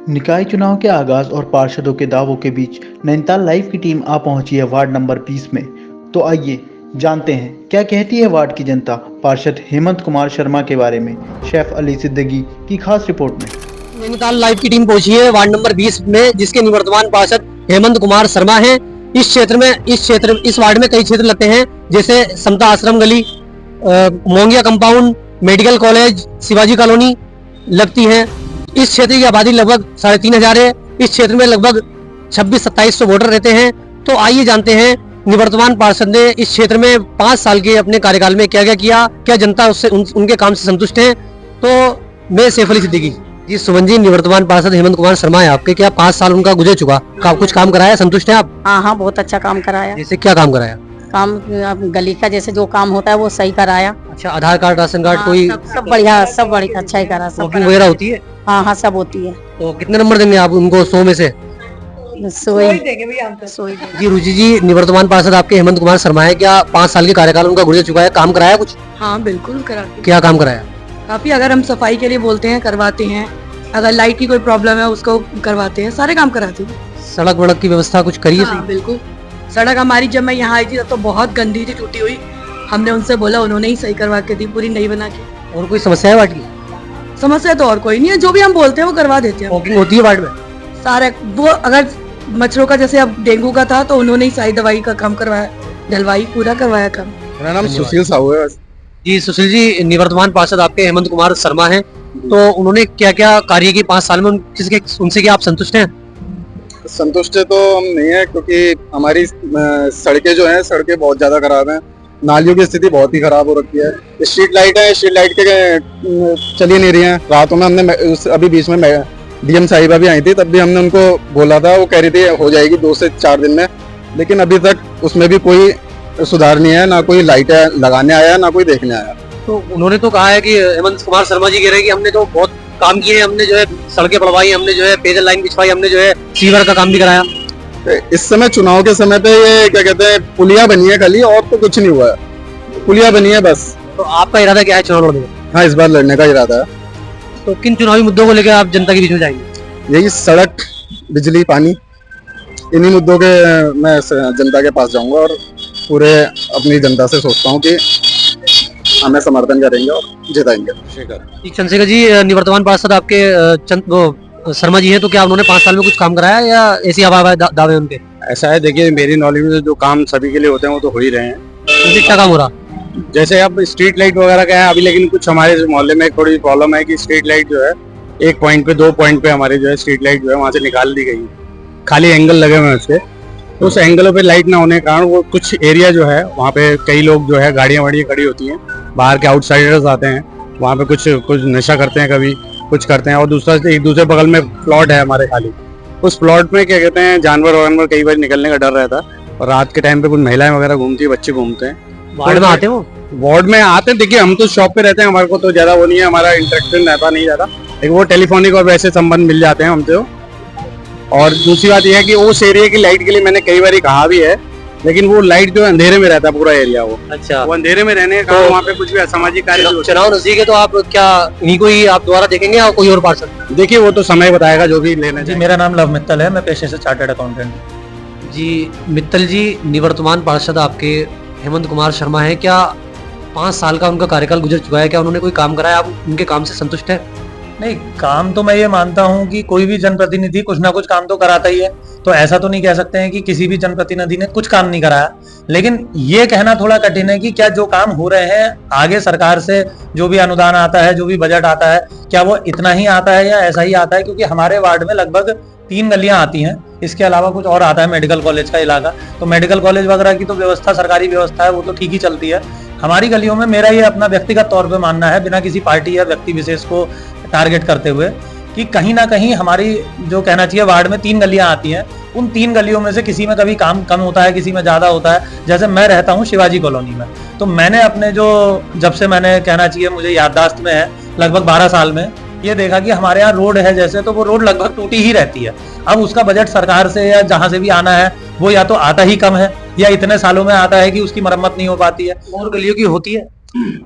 निकाय चुनाव के आगाज और पार्षदों के दावों के बीच नैनीताल लाइव की टीम आ पहुंची है वार्ड नंबर 20 में। तो आइए जानते हैं क्या कहती है वार्ड की जनता पार्षद हेमंत कुमार शर्मा के बारे में। शेफ अली सिद्दीकी की खास रिपोर्ट में। नैनीताल लाइव की टीम पहुंची है वार्ड नंबर 20 में, जिसके निवर्तमान पार्षद हेमंत कुमार शर्मा हैं। इस वार्ड में कई क्षेत्र लगते हैं, जैसे समता आश्रम गली, Mongia compound, medical college, Shivaji colony लगती है। इस क्षेत्र की आबादी लगभग 3500 है। इस क्षेत्र में लगभग 26-2700 वोटर रहते हैं। तो आइए जानते हैं निवर्तमान पार्षद ने इस क्षेत्र में 5 साल के अपने कार्यकाल में क्या क्या जनता उससे उनके काम से संतुष्ट है। तो मैं शेफ अली सिद्दीकी जी। सुमन जी, निवर्तमान पार्षद हेमंत कुमार शर्मा है आपके, क्या 5 साल उनका गुजर चुका, कुछ काम कराया, संतुष्ट है आप? हाँ, बहुत अच्छा काम कराया। जैसे क्या काम कराया? काम गली का जैसे जो काम होता है वो सही कराया। अच्छा, आधार कार्ड, राशन कार्ड, कोई सब बढ़िया, सब बढ़िया, अच्छा ही करा। सब वगैरह होती है? हाँ, सब होती है। तो कितने नंबर देंगे आप उनको 100 में से? सोई जी। रुचि जी, निवर्तमान पार्षद आपके हेमंत कुमार शर्मा है, क्या 5 साल के कार्यकाल उनका गुजर चुका है, काम कराया कुछ? हाँ, बिल्कुल करा। क्या काम कराया? काफी, अगर हम सफाई के लिए बोलते हैं करवाते हैं, अगर लाइट की कोई प्रॉब्लम है उसको करवाते हैं, सारे काम कराते हैं। सड़क वड़क की व्यवस्था कुछ करी है? हाँ, बिल्कुल। सड़क हमारी जब मैं यहाँ आई थी तब तो बहुत गंदी थी, टूटी हुई। हमने उनसे बोला, उन्होंने ही सही करवा के दी, पूरी नई बना के। और कोई समस्या है वार्ड की? समस्या तो और कोई नहीं है, जो भी हम बोलते हैं वो करवा देते हैं। वॉकिंग होती है वार्ड में? सारे वो, अगर मच्छरों का जैसे अब डेंगू का था तो उन्होंने ही सारी दवाई का काम करवाया, डलवाई, पूरा करवाया काम। मेरा नाम सुशील साहू है। जी सुशील जी, निवर्तमान पार्षद आपके हेमंत कुमार शर्मा हैं, तो उन्होंने क्या क्या कार्य की 5 साल में, उनसे क्या आप संतुष्ट हैं? संतुष्ट तो हम नहीं है, क्योंकि हमारी सड़कें जो हैं, सड़कें बहुत ज्यादा खराब हैं। नालियों की स्थिति बहुत ही खराब हो रखी है। स्ट्रीट लाइट है, स्ट्रीट लाइट के चली नहीं रही है। रातों में हमने अभी बीच में डीएम साहिबा भी आई थी, तब भी हमने उनको बोला था, वो कह रही थी हो जाएगी 2 से 4 दिन में, लेकिन अभी तक उसमें भी कोई सुधार नहीं है। ना कोई लाइट लगाने आया, ना कोई देखने आया। तो उन्होंने तो कहा है कि हेमंत कुमार शर्मा जी कह रहे हैं कि हमने तो बहुत काम किए हैं, हमने जो है सड़कें बढ़वाई, हमने जो है पेयजल लाइन बिछवाई, हमने जो है सीवर का काम भी कराया। इस समय चुनाव के समय पे ये क्या कहते हैं, पुलिया बनी है खाली, और तो कुछ नहीं हुआ है, पुलिया बनी है बस। तो आपका इरादा क्या है चुनाव लड़ने का? हाँ, इस बार लड़ने का इरादा है। तो किन चुनावी मुद्दों को लेकर आप जनता के बीच में जाएंगे? यही सड़क, बिजली, पानी, इन्हीं मुद्दों के मैं जनता के पास जाऊंगा और पूरे अपनी जनता से सोचता हूँ कि हमें समर्थन करेंगे और जिताएंगे। चंद्रशेखर जी, निवर्तमान पार्षद आपके शर्मा जी हैं, तो क्या उन्होंने 5 साल में कुछ काम कराया या ऐसी हवा दावे उनके? ऐसा है, देखिए मेरी नॉलेज में जो काम सभी के लिए होते हैं वो तो हो ही रहे हैं। तो क्या काम हो रहा? जैसे अब स्ट्रीट लाइट वगैरह का है अभी, लेकिन कुछ हमारे मोहल्ले में थोड़ी प्रॉब्लम है कि स्ट्रीट लाइट जो है 1 पॉइंट पे, 2 पॉइंट पे हमारे जो है स्ट्रीट लाइट जो है वहाँ से निकाल दी गई, खाली एंगल लगे हुए हैं उसके। तो उस एंगलों पे लाइट ना होने के कारण वो कुछ एरिया जो है वहाँ पे कई लोग जो है गाड़ियाँ वाड़ियाँ खड़ी होती हैं, बाहर के आउटसाइडर्स आते हैं, वहाँ पे कुछ नशा करते हैं, कभी कुछ करते हैं। और एक दूसरे बगल में प्लॉट है हमारे खाली, उस प्लॉट में क्या कहते हैं, जानवर वानवर कई बार निकलने का डर रहता है, और रात के टाइम पे कुछ महिलाएं वगैरह घूमती है, बच्चे घूमते हैं। वार्ड में आते हैं वो? वार्ड में आते हैं, देखिए हम तो शॉप पे रहते हैं, हमारे को तो ज्यादा वो नहीं है, हमारा इंटरेक्शन रहता नहीं ज्यादा, लेकिन वो टेलीफोनिक और वैसे संबंध मिल जाते हैं हमसे। और दूसरी बात यह है कि उस एरिया की लाइट के लिए मैंने कई बार कहा भी है, लेकिन वो लाइट जो अंधेरे में रहता है पूरा एरिया, वो अच्छा, वो अंधेरे में रहने का वहाँ पे कुछ भी असामाजिक कार्य। चुनाव नजदीक है, तो आप क्या इन्हीं को ही आप दोबारा देखेंगे या कोई और पार्षद? देखिए वो तो समय बताएगा जो भी लेना जी। मेरा नाम लव मित्तल है, मैं पेशे से चार्टर्ड अकाउंटेंट। जी मित्तल जी, निवर्तमान पार्षद आपके हेमंत कुमार शर्मा है, क्या 5 साल का उनका कार्यकाल गुजर चुका है, क्या उन्होंने कोई काम कराया, आप उनके काम से संतुष्ट है? नहीं, काम तो मैं ये मानता हूँ कि कोई भी जनप्रतिनिधि कुछ ना कुछ काम तो कराता ही है, तो ऐसा तो नहीं कह सकते हैं कि किसी भी जनप्रतिनिधि ने कुछ काम नहीं कराया। लेकिन ये कहना थोड़ा कठिन है कि क्या जो काम हो रहे हैं आगे सरकार से जो भी अनुदान आता है, जो भी बजट आता है, क्या वो इतना ही आता है या ऐसा ही आता है? क्योंकि हमारे वार्ड में लगभग 3 गलियां आती हैं, इसके अलावा कुछ और आता है, मेडिकल कॉलेज का इलाका। तो मेडिकल कॉलेज वगैरह की तो व्यवस्था, सरकारी व्यवस्था है, वो तो ठीक ही चलती है। हमारी गलियों में मेरा ये अपना व्यक्तिगत तौर पे मानना है, बिना किसी पार्टी या व्यक्ति विशेष को टारगेट करते हुए, कि कहीं ना कहीं हमारी जो कहना चाहिए वार्ड में 3 गलियां आती हैं, उन 3 गलियों में से किसी में कभी काम कम होता है, किसी में ज्यादा होता है। जैसे मैं रहता हूँ शिवाजी कॉलोनी में, तो मैंने अपने जब से मैंने कहना चाहिए मुझे याददाश्त में है, लगभग 12 साल में ये देखा कि हमारे यहाँ रोड है जैसे, तो वो रोड लगभग टूटी ही रहती है। अब उसका बजट सरकार से या जहां से भी आना है वो या तो आता ही कम है, या इतने सालों में आता है कि उसकी मरम्मत नहीं हो पाती है। और गलियों की होती है?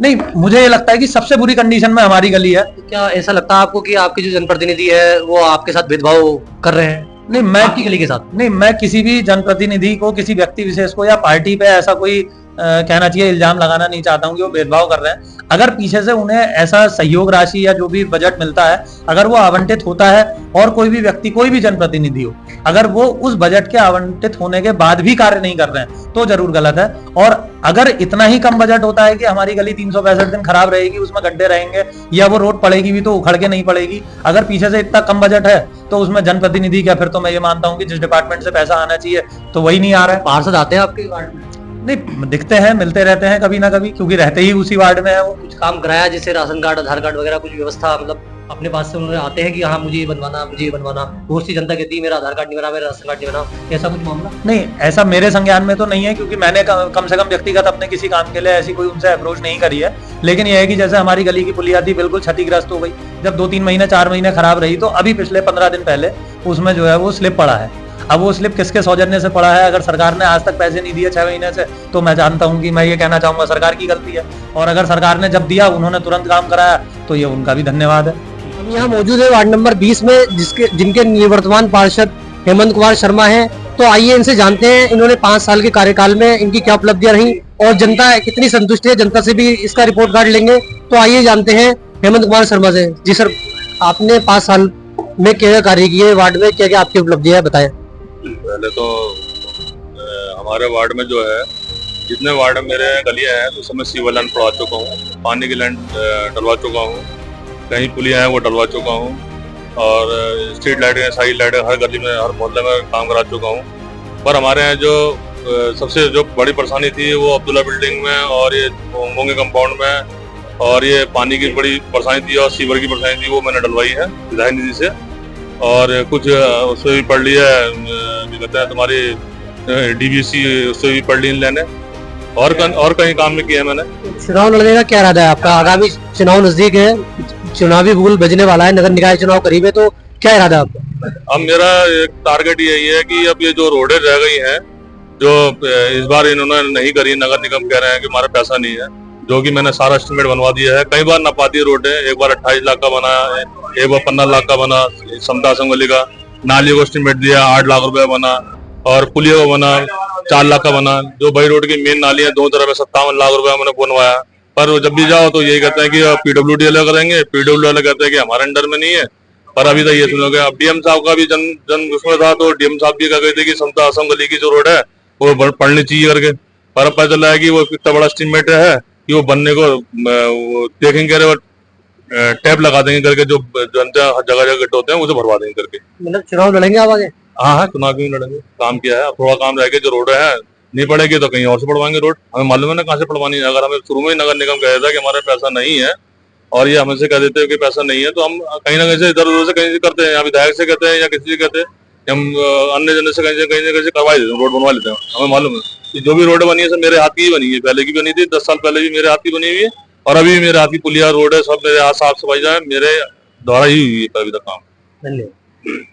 नहीं, मुझे ये लगता है कि सबसे बुरी कंडीशन में हमारी गली है। क्या ऐसा लगता है आपको कि आपके जो जनप्रतिनिधि है वो आपके साथ भेदभाव कर रहे हैं नहीं, मैं आपकी गली के साथ? नहीं, मैं किसी भी जनप्रतिनिधि को, किसी व्यक्ति विशेष को या पार्टी पे ऐसा कोई कहना चाहिए, इल्जाम लगाना नहीं चाहता हूँ कि वो भेदभाव कर रहे हैं। अगर पीछे से उन्हें ऐसा सहयोग राशि या जो भी बजट मिलता है, अगर वो आवंटित होता है और कोई भी व्यक्ति, कोई भी जनप्रतिनिधि हो, अगर वो उस बजट के आवंटित होने के बाद भी कार्य नहीं कर रहे हैं तो जरूर गलत है। और अगर इतना ही कम बजट होता है कि हमारी गली 365 दिन खराब रहेगी, उसमें गड्ढे रहेंगे या वो रोड पड़ेगी भी तो उखड़ के नहीं पड़ेगी, अगर पीछे से इतना कम बजट है तो उसमें जनप्रतिनिधि क्या, फिर तो मैं ये मानता हूँ कि जिस डिपार्टमेंट से पैसा आना चाहिए तो वही नहीं आ रहा है। पार्षद आते हैं आपके वार्ड में? नहीं, दिखते हैं, मिलते रहते हैं कभी ना कभी, क्योंकि रहते ही उसी वार्ड में है वो। कुछ काम कराया जैसे राशन कार्ड, आधार कार्ड वगैरह, कुछ व्यवस्था मतलब अपने पास से उन्होंने आते हैं कि हाँ मुझे ये बनवाना, मुझे ये बनवाना? बहुत सी जनता कहती है मेरा आधार कार्ड नहीं बना, मेरा राशन कार्ड नहीं बना, ऐसा कुछ मामला? नहीं, ऐसा मेरे संज्ञान में तो नहीं है, क्योंकि मैंने कम से कम व्यक्तिगत अपने किसी काम के लिए ऐसी कोई उनसे अप्रोच नहीं करी है। लेकिन यह है कि जैसे हमारी गली की पुलिया थी, बिल्कुल क्षतिग्रस्त हो गई, जब 2-3 महीने 4 महीने खराब रही, तो अभी पिछले 15 दिन पहले उसमें जो है वो स्लिप पड़ा है। अब वो स्लिप किसके सौजन्य से पड़ा है, अगर सरकार ने आज तक पैसे नहीं दिए 6 महीने से, तो मैं जानता हूं कि मैं ये कहना चाहूंगा सरकार की गलती है। और अगर सरकार ने जब दिया, उन्होंने तुरंत काम कराया, तो ये उनका भी धन्यवाद है। हम यहाँ मौजूद है वार्ड नंबर 20 में, जिनके निवर्तमान पार्षद हेमंत कुमार शर्मा हैं। तो आइए इनसे जानते हैं इन्होंने 5 साल के कार्यकाल में इनकी क्या उपलब्धियां रही और जनता कितनी संतुष्ट है, जनता से भी इसका रिपोर्ट कार्ड लेंगे। तो आइए जानते हैं हेमंत कुमार शर्मा से। जी सर, आपने 5 साल में क्या कार्य किए वार्ड में, क्या क्या आपकी उपलब्धियां है, बताएं। पहले तो हमारे वार्ड में जो है, जितने वार्ड में मेरे गलियां हैं, तो सब मैं सीवर लाइन पड़वा चुका हूँ, पानी की लाइन डलवा चुका हूँ, कहीं पुलियां हैं वो डलवा चुका हूँ, और स्ट्रीट लाइटें, साइड लाइटें हर गली में, हर मोहल्ले में काम करा चुका हूँ। पर हमारे यहाँ जो सबसे जो बड़ी परेशानी थी वो अब्दुल्ला बिल्डिंग में और ये मोंगे कंपाउंड में, और ये पानी की बड़ी परेशानी थी और सीवर की परेशानी थी, वो मैंने डलवाई है विधायक निधि से। और कुछ उससे भी पढ़ लिया है, कहते हैं तुम्हारी DVC, उससे भी पढ़ ली लेने, और कहीं काम में किया है मैंने। चुनाव लड़ने का क्या इरादा है आपका? आगामी चुनाव नजदीक है, चुनावी भूल बजने वाला है, नगर निकाय चुनाव करीब है, तो क्या इरादा है आपका? अब मेरा एक टारगेट यही है कि अब ये जो रोडें रह गई हैं, जो इस बार इन्होंने नहीं करी, नगर निगम कह रहे हैं कि हमारा पैसा नहीं है, जो कि मैंने सारा एस्टिमेट बनवा दिया है। कई बार नापाती रोड है, एक बार 28 लाख का बना, एक बार 15 लाख का बना, समता असंगली का नाली को एस्टिमेट दिया 8 लाख रुपए बना, और पुलिया को बना 4 लाख का बना। जो बड़ी रोड की मेन नाली है दोनों तरफ में 57 लाख रुपए मैंने बनवाया। पर जब भी जाओ तो यही कहते हैं कि PWD वाले करेंगे, PWD वाले कहते हैं कि हमारे अंडर में नहीं है। पर अभी तक ये सुनोगे, अब DM साहब का भी जन उसमें था, तो DM साहब भी कह गए थे कि समता असंगली की जो रोड है वो पढ़नी चाहिए करके। पर अब पता चला है कि वो इतना बड़ा एस्टिमेट है कि वो बनने को देखेंगे, टैप लगा देंगे करके, जो जनता जगह जगह इकट्ठे होते हैं उसे भरवा देंगे करके। मतलब चुनाव लड़ेंगे आप आगे? हाँ, चुनाव क्यों लड़ेंगे, काम किया है। अब थोड़ा काम रह गया, जो रोड है नहीं पड़ेगी तो कहीं और से पड़वाएंगे रोड। हमें मालूम है ना कहाँ से पड़वानी है। अगर हमें शुरू में ही नगर निगम कह देता कि हमारे पैसा नहीं है, और ये हमसे कह देते हैं कि पैसा नहीं है, तो हम कहीं ना कहीं से इधर उधर से कहीं से करते हैं, या विधायक से कहते हैं या किसी से कहते हैं, हम अन्य जन से कहीं से करवा देते हैं, रोड बनवा लेते हैं। हमें मालूम है कि जो भी रोड बनी है सब मेरे हाथ की ही बनी है, पहले की बनी थी, 10 साल पहले भी मेरे हाथ की बनी हुई है, और अभी भी मेरे हाथ की पुलिया रोड है, सब मेरे हाथ साफ सफाई है, मेरे द्वारा ही हुई है अभी तक काम। धन्यवाद।